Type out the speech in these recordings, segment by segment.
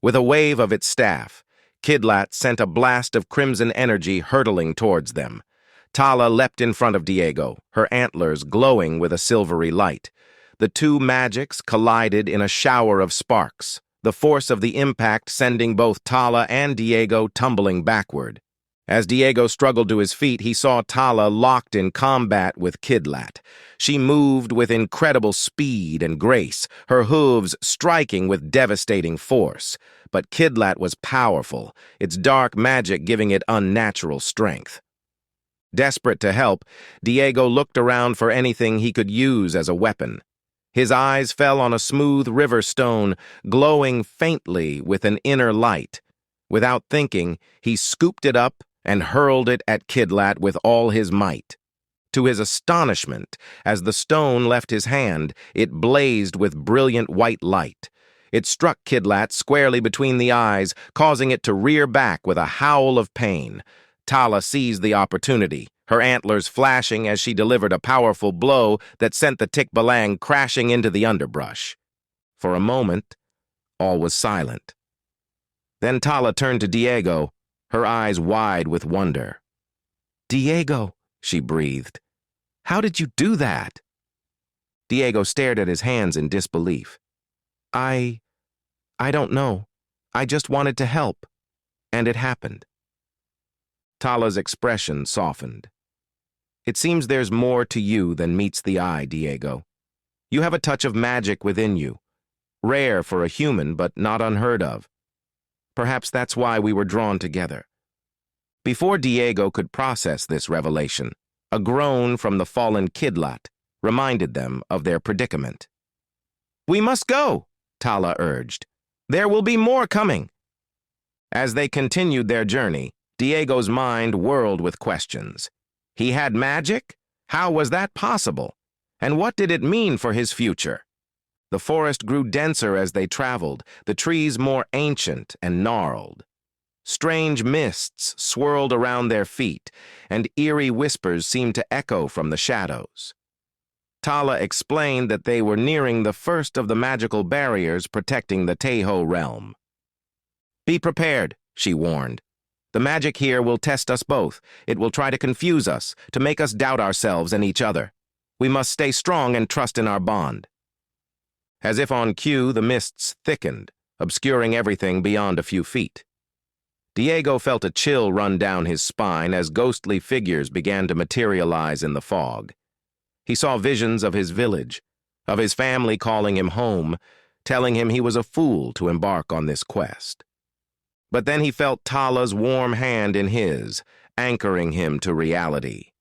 With a wave of its staff, Kidlat sent a blast of crimson energy hurtling towards them. Tala leapt in front of Diego, her antlers glowing with a silvery light. The two magics collided in a shower of sparks, the force of the impact sending both Tala and Diego tumbling backward. As Diego struggled to his feet, he saw Tala locked in combat with Kidlat. She moved with incredible speed and grace, her hooves striking with devastating force. But Kidlat was powerful, its dark magic giving it unnatural strength. Desperate to help, Diego looked around for anything he could use as a weapon. His eyes fell on a smooth river stone, glowing faintly with an inner light. Without thinking, he scooped it up and hurled it at Kidlat with all his might. To his astonishment, as the stone left his hand, it blazed with brilliant white light. It struck Kidlat squarely between the eyes, causing it to rear back with a howl of pain. Tala seized the opportunity, her antlers flashing as she delivered a powerful blow that sent the Tikbalang crashing into the underbrush. For a moment, all was silent. Then Tala turned to Diego, her eyes wide with wonder. "Diego," she breathed, "how did you do that?" Diego stared at his hands in disbelief. I don't know. I just wanted to help. And it happened." Tala's expression softened. "It seems there's more to you than meets the eye, Diego. You have a touch of magic within you, rare for a human but not unheard of. Perhaps that's why we were drawn together." Before Diego could process this revelation, a groan from the fallen Kidlat reminded them of their predicament. "We must go," Tala urged. "There will be more coming." As they continued their journey, Diego's mind whirled with questions. He had magic? How was that possible? And what did it mean for his future? The forest grew denser as they traveled, the trees more ancient and gnarled. Strange mists swirled around their feet, and eerie whispers seemed to echo from the shadows. Tala explained that they were nearing the first of the magical barriers protecting the Tayho realm. "Be prepared," she warned. "The magic here will test us both. It will try to confuse us, to make us doubt ourselves and each other. We must stay strong and trust in our bond." As if on cue, the mists thickened, obscuring everything beyond a few feet. Diego felt a chill run down his spine as ghostly figures began to materialize in the fog. He saw visions of his village, of his family calling him home, telling him he was a fool to embark on this quest. But then he felt Tala's warm hand in his, anchoring him to reality.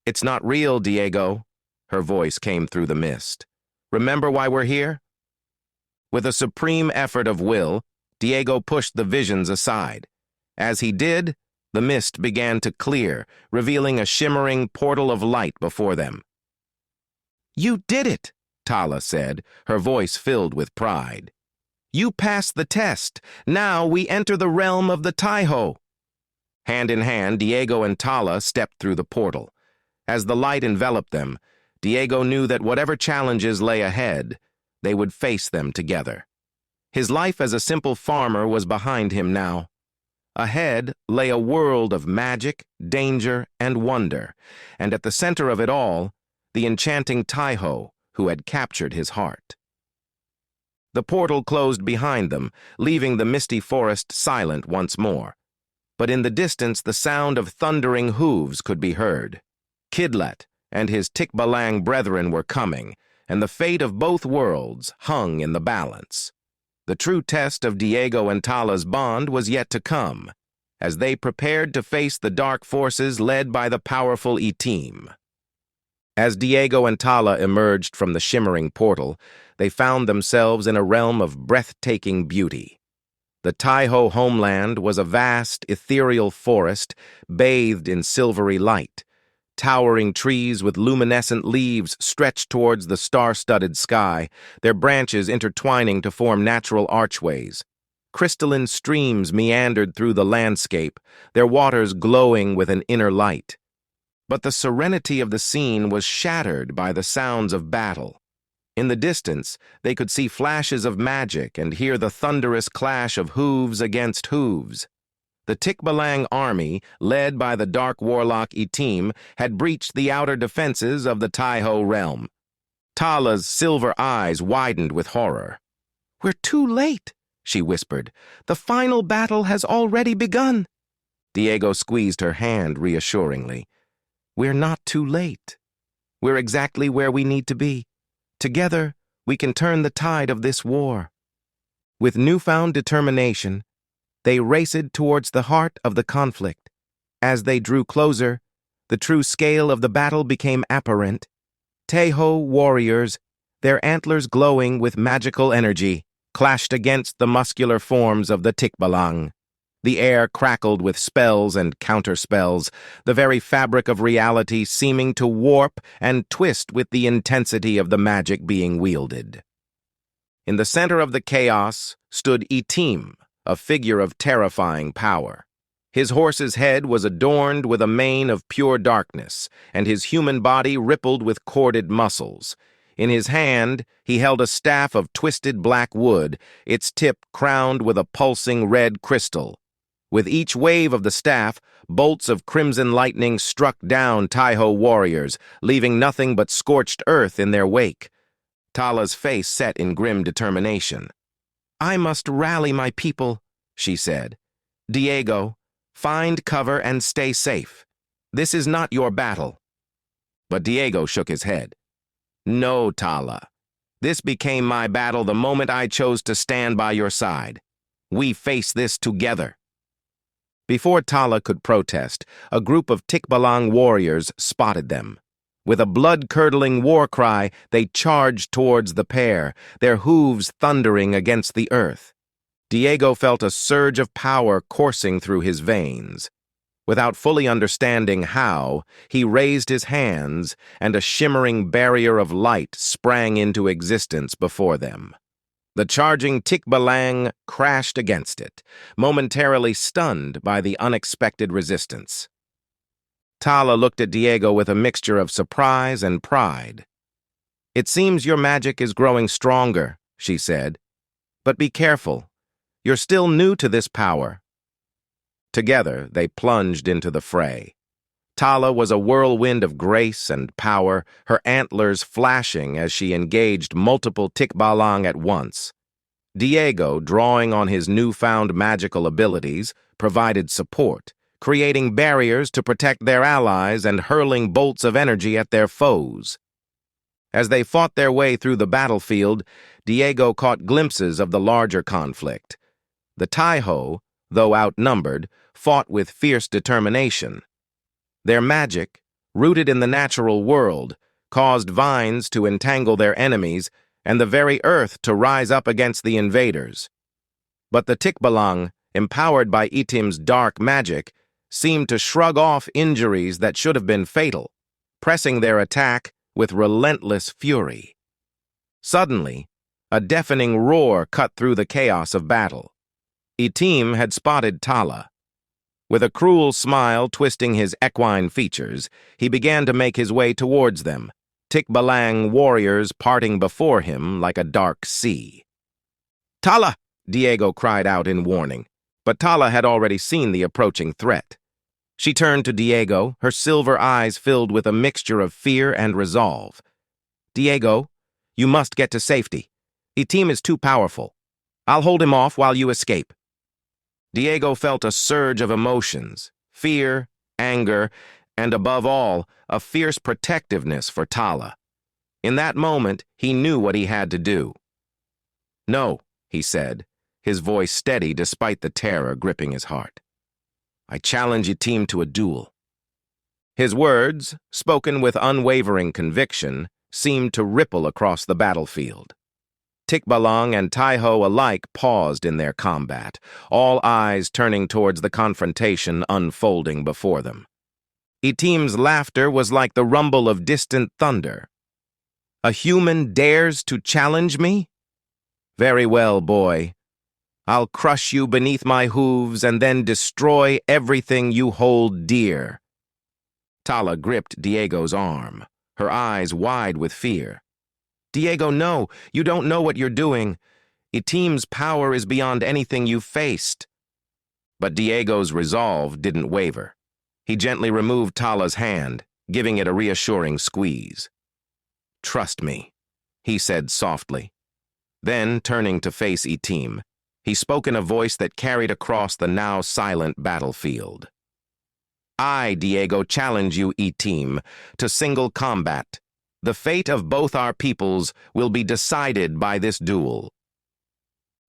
"It's not real, Diego," her voice came through the mist. "Remember why we're here?" With a supreme effort of will, Diego pushed the visions aside. As he did, the mist began to clear, revealing a shimmering portal of light before them. "You did it," Tala said, her voice filled with pride. "You passed the test. Now we enter the realm of the Tayho." Hand in hand, Diego and Tala stepped through the portal. As the light enveloped them, Diego knew that whatever challenges lay ahead, they would face them together. His life as a simple farmer was behind him now. Ahead lay a world of magic, danger, and wonder, and at the center of it all, the enchanting Tayho who had captured his heart. The portal closed behind them, leaving the misty forest silent once more. But in the distance, the sound of thundering hooves could be heard. Kidlat and his Tikbalang brethren were coming, and the fate of both worlds hung in the balance. The true test of Diego and Tala's bond was yet to come, as they prepared to face the dark forces led by the powerful Itim. As Diego and Tala emerged from the shimmering portal, they found themselves in a realm of breathtaking beauty. The Tayho homeland was a vast, ethereal forest bathed in silvery light. Towering trees with luminescent leaves stretched towards the star-studded sky, their branches intertwining to form natural archways. Crystalline streams meandered through the landscape, their waters glowing with an inner light. But the serenity of the scene was shattered by the sounds of battle. In the distance, they could see flashes of magic and hear the thunderous clash of hooves against hooves. The Tikbalang army, led by the dark warlock Itim, had breached the outer defenses of the Tayho realm. Tala's silver eyes widened with horror. "We're too late," she whispered. "The final battle has already begun." Diego squeezed her hand reassuringly. "We're not too late. We're exactly where we need to be. Together, we can turn the tide of this war." With newfound determination, they raced towards the heart of the conflict. As they drew closer, the true scale of the battle became apparent. Tayho warriors, their antlers glowing with magical energy, clashed against the muscular forms of the Tikbalang. The air crackled with spells and counterspells, the very fabric of reality seeming to warp and twist with the intensity of the magic being wielded. In the center of the chaos stood Itim, a figure of terrifying power. His horse's head was adorned with a mane of pure darkness, and his human body rippled with corded muscles. In his hand, he held a staff of twisted black wood, its tip crowned with a pulsing red crystal. With each wave of the staff, bolts of crimson lightning struck down Tayho warriors, leaving nothing but scorched earth in their wake. Tala's face set in grim determination. "I must rally my people," she said. "Diego, find cover and stay safe. This is not your battle." But Diego shook his head. "No, Tala. This became my battle the moment I chose to stand by your side. We face this together." Before Tala could protest, a group of Tikbalang warriors spotted them. With a blood-curdling war cry, they charged towards the pair, their hooves thundering against the earth. Diego felt a surge of power coursing through his veins. Without fully understanding how, he raised his hands, and a shimmering barrier of light sprang into existence before them. The charging Tikbalang crashed against it, momentarily stunned by the unexpected resistance. Tala looked at Diego with a mixture of surprise and pride. "It seems your magic is growing stronger," she said. "But be careful. You're still new to this power." Together, they plunged into the fray. Tala was a whirlwind of grace and power, her antlers flashing as she engaged multiple Tikbalang at once. Diego, drawing on his newfound magical abilities, provided support, creating barriers to protect their allies and hurling bolts of energy at their foes. As they fought their way through the battlefield, Diego caught glimpses of the larger conflict. The Tayho, though outnumbered, fought with fierce determination. Their magic, rooted in the natural world, caused vines to entangle their enemies and the very earth to rise up against the invaders. But the Tikbalang, empowered by Itim's dark magic, seemed to shrug off injuries that should have been fatal, pressing their attack with relentless fury. Suddenly, a deafening roar cut through the chaos of battle. Itim had spotted Tala. With a cruel smile twisting his equine features, he began to make his way towards them, Tikbalang warriors parting before him like a dark sea. "Tala!" Diego cried out in warning, but Tala had already seen the approaching threat. She turned to Diego, her silver eyes filled with a mixture of fear and resolve. "Diego, you must get to safety. Itim is too powerful. I'll hold him off while you escape." Diego felt a surge of emotions, fear, anger, and above all, a fierce protectiveness for Tala. In that moment, he knew what he had to do. "No," he said, his voice steady despite the terror gripping his heart. "I challenge your team to a duel." His words, spoken with unwavering conviction, seemed to ripple across the battlefield. Tikbalang and Tayho alike paused in their combat, all eyes turning towards the confrontation unfolding before them. Itim's laughter was like the rumble of distant thunder. "A human dares to challenge me? Very well, boy. I'll crush you beneath my hooves and then destroy everything you hold dear." Tala gripped Diego's arm, her eyes wide with fear. Diego, no, you don't know what you're doing. Etim's power is beyond anything you've faced. But Diego's resolve didn't waver. He gently removed Tala's hand, giving it a reassuring squeeze. "Trust me," he said softly. Then, turning to face Etim, he spoke in a voice that carried across the now silent battlefield. "I, Diego, challenge you, Etim, to single combat. The fate of both our peoples will be decided by this duel."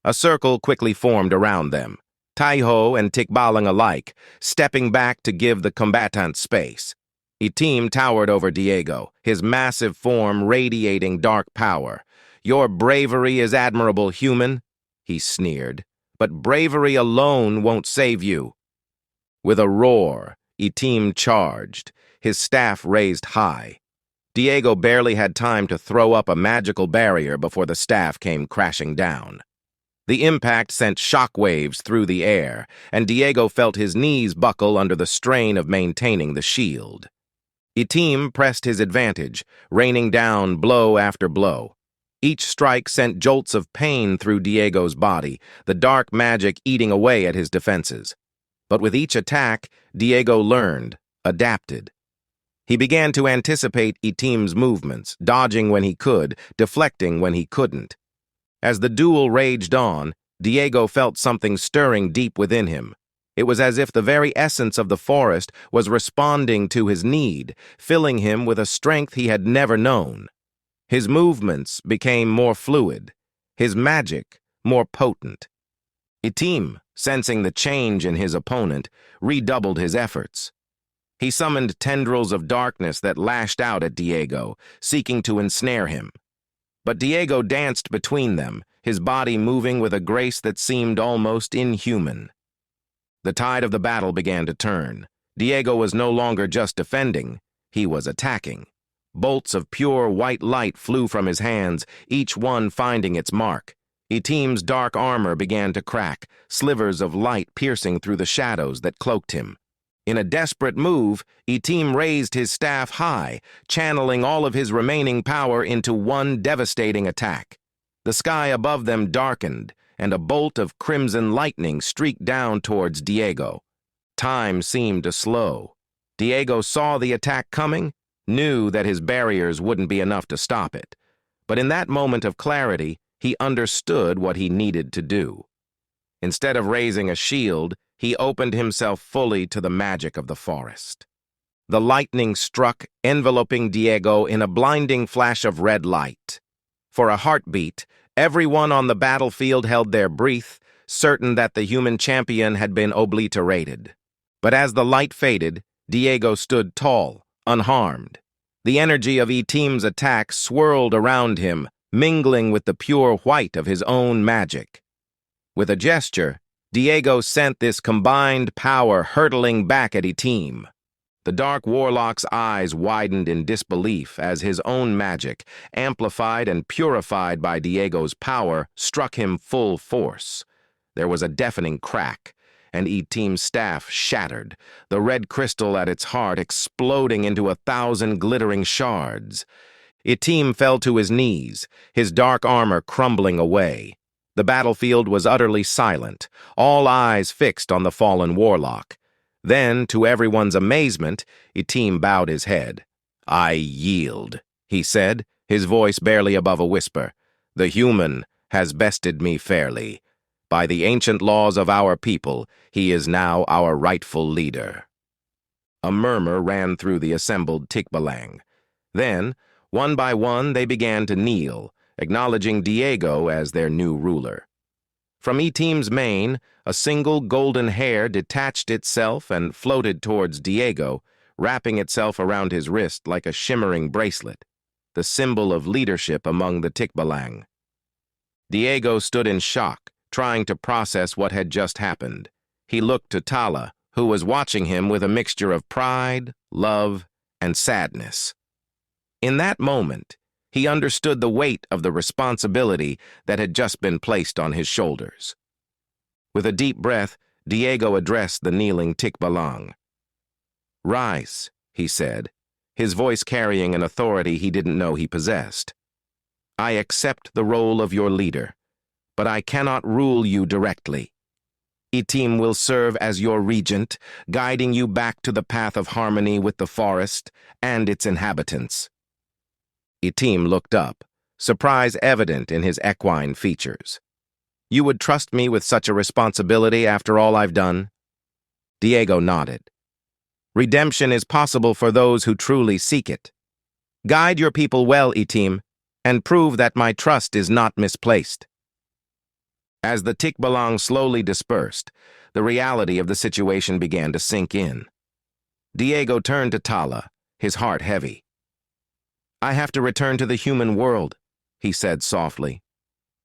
A circle quickly formed around them, Tayho and Tikbalang alike, stepping back to give the combatants space. Etim towered over Diego, his massive form radiating dark power. "Your bravery is admirable, human," he sneered, "but bravery alone won't save you." With a roar, Etim charged, his staff raised high. Diego barely had time to throw up a magical barrier before the staff came crashing down. The impact sent shockwaves through the air, and Diego felt his knees buckle under the strain of maintaining the shield. Etim pressed his advantage, raining down blow after blow. Each strike sent jolts of pain through Diego's body, the dark magic eating away at his defenses. But with each attack, Diego learned, adapted. He began to anticipate Etim's movements, dodging when he could, deflecting when he couldn't. As the duel raged on, Diego felt something stirring deep within him. It was as if the very essence of the forest was responding to his need, filling him with a strength he had never known. His movements became more fluid, his magic more potent. Etim, sensing the change in his opponent, redoubled his efforts. He summoned tendrils of darkness that lashed out at Diego, seeking to ensnare him. But Diego danced between them, his body moving with a grace that seemed almost inhuman. The tide of the battle began to turn. Diego was no longer just defending, he was attacking. Bolts of pure white light flew from his hands, each one finding its mark. Etim's dark armor began to crack, slivers of light piercing through the shadows that cloaked him. In a desperate move, Etim raised his staff high, channeling all of his remaining power into one devastating attack. The sky above them darkened, and a bolt of crimson lightning streaked down towards Diego. Time seemed to slow. Diego saw the attack coming, knew that his barriers wouldn't be enough to stop it. But in that moment of clarity, he understood what he needed to do. Instead of raising a shield, he opened himself fully to the magic of the forest. The lightning struck, enveloping Diego in a blinding flash of red light. For a heartbeat, everyone on the battlefield held their breath, certain that the human champion had been obliterated. But as the light faded, Diego stood tall, unharmed. The energy of Etim's attack swirled around him, mingling with the pure white of his own magic. With a gesture, Diego sent this combined power hurtling back at Etim. The dark warlock's eyes widened in disbelief as his own magic, amplified and purified by Diego's power, struck him full force. There was a deafening crack, and Etim's staff shattered, the red crystal at its heart exploding into 1,000 glittering shards. Etim fell to his knees, his dark armor crumbling away. The battlefield was utterly silent, all eyes fixed on the fallen warlock. Then, to everyone's amazement, Etim bowed his head. "I yield," he said, his voice barely above a whisper. "The human has bested me fairly. By the ancient laws of our people, he is now our rightful leader." A murmur ran through the assembled Tikbalang. Then, one by one, they began to kneel, acknowledging Diego as their new ruler. From Etim's mane, a single golden hair detached itself and floated towards Diego, wrapping itself around his wrist like a shimmering bracelet, the symbol of leadership among the Tikbalang. Diego stood in shock, trying to process what had just happened. He looked to Tala, who was watching him with a mixture of pride, love, and sadness. In that moment, he understood the weight of the responsibility that had just been placed on his shoulders. With a deep breath, Diego addressed the kneeling Tikbalang. "Rise," he said, his voice carrying an authority he didn't know he possessed. I accept the role of your leader, but I cannot rule you directly. Itim will serve as your regent, guiding you back to the path of harmony with the forest and its inhabitants." Itim looked up, surprise evident in his equine features. "You would trust me with such a responsibility after all I've done?" Diego nodded. "Redemption is possible for those who truly seek it. Guide your people well, Itim, and prove that my trust is not misplaced." As the Tikbalang slowly dispersed, the reality of the situation began to sink in. Diego turned to Tala, his heart heavy. "I have to return to the human world," he said softly.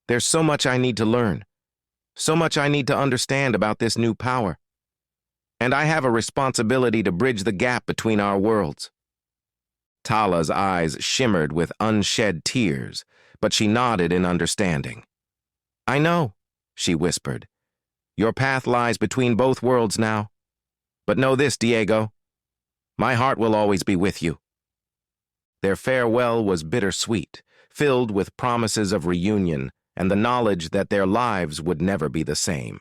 "There's so much I need to learn, so much I need to understand about this new power. And I have a responsibility to bridge the gap between our worlds." Tala's eyes shimmered with unshed tears, but she nodded in understanding. "I know," she whispered. "Your path lies between both worlds now. But know this, Diego. My heart will always be with you." Their farewell was bittersweet, filled with promises of reunion and the knowledge that their lives would never be the same.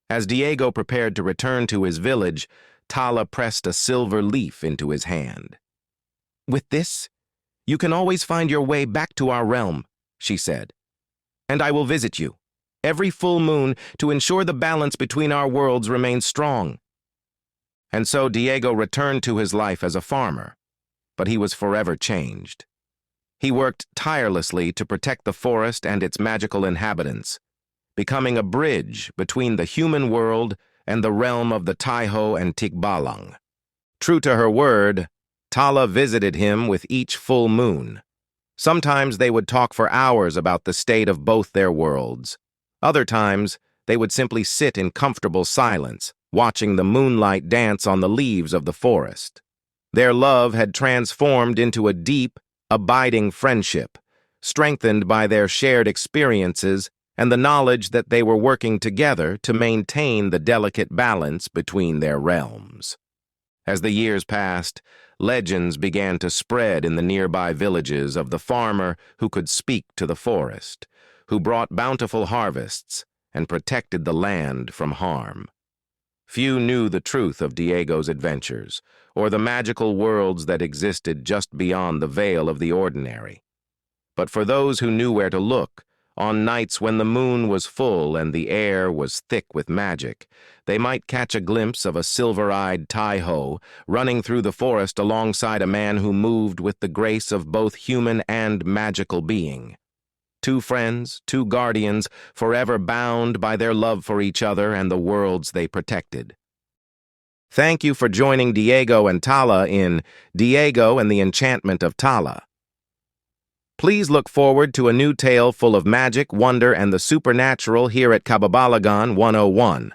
As Diego prepared to return to his village, Tala pressed a silver leaf into his hand. "With this, you can always find your way back to our realm," she said. "And I will visit you every full moon to ensure the balance between our worlds remains strong." And so Diego returned to his life as a farmer, but he was forever changed. He worked tirelessly to protect the forest and its magical inhabitants, becoming a bridge between the human world and the realm of the Tayho and Tikbalang. True to her word, Tala visited him with each full moon. Sometimes they would talk for hours about the state of both their worlds. Other times, they would simply sit in comfortable silence, watching the moonlight dance on the leaves of the forest. Their love had transformed into a deep, abiding friendship, strengthened by their shared experiences and the knowledge that they were working together to maintain the delicate balance between their realms. As the years passed, legends began to spread in the nearby villages of the farmer who could speak to the forest, who brought bountiful harvests and protected the land from harm. Few knew the truth of Diego's adventures, or the magical worlds that existed just beyond the veil of the ordinary. But for those who knew where to look, on nights when the moon was full and the air was thick with magic, they might catch a glimpse of a silver-eyed Tayho running through the forest alongside a man who moved with the grace of both human and magical being. Two friends, two guardians, forever bound by their love for each other and the worlds they protected. Thank you for joining Diego and Tala in Diego and the Enchantment of Tala. Please look forward to a new tale full of magic, wonder, and the supernatural here at Tikbalang 101.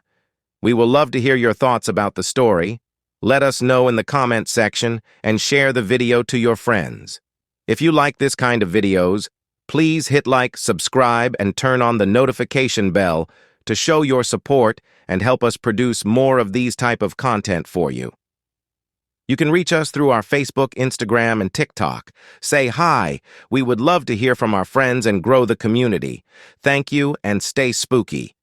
We will love to hear your thoughts about the story. Let us know in the comment section and share the video to your friends. If you like this kind of videos, please hit like, subscribe, and turn on the notification bell to show your support and help us produce more of these type of content for you. You can reach us through our Facebook, Instagram, and TikTok. Say hi. We would love to hear from our friends and grow the community. Thank you, and stay spooky.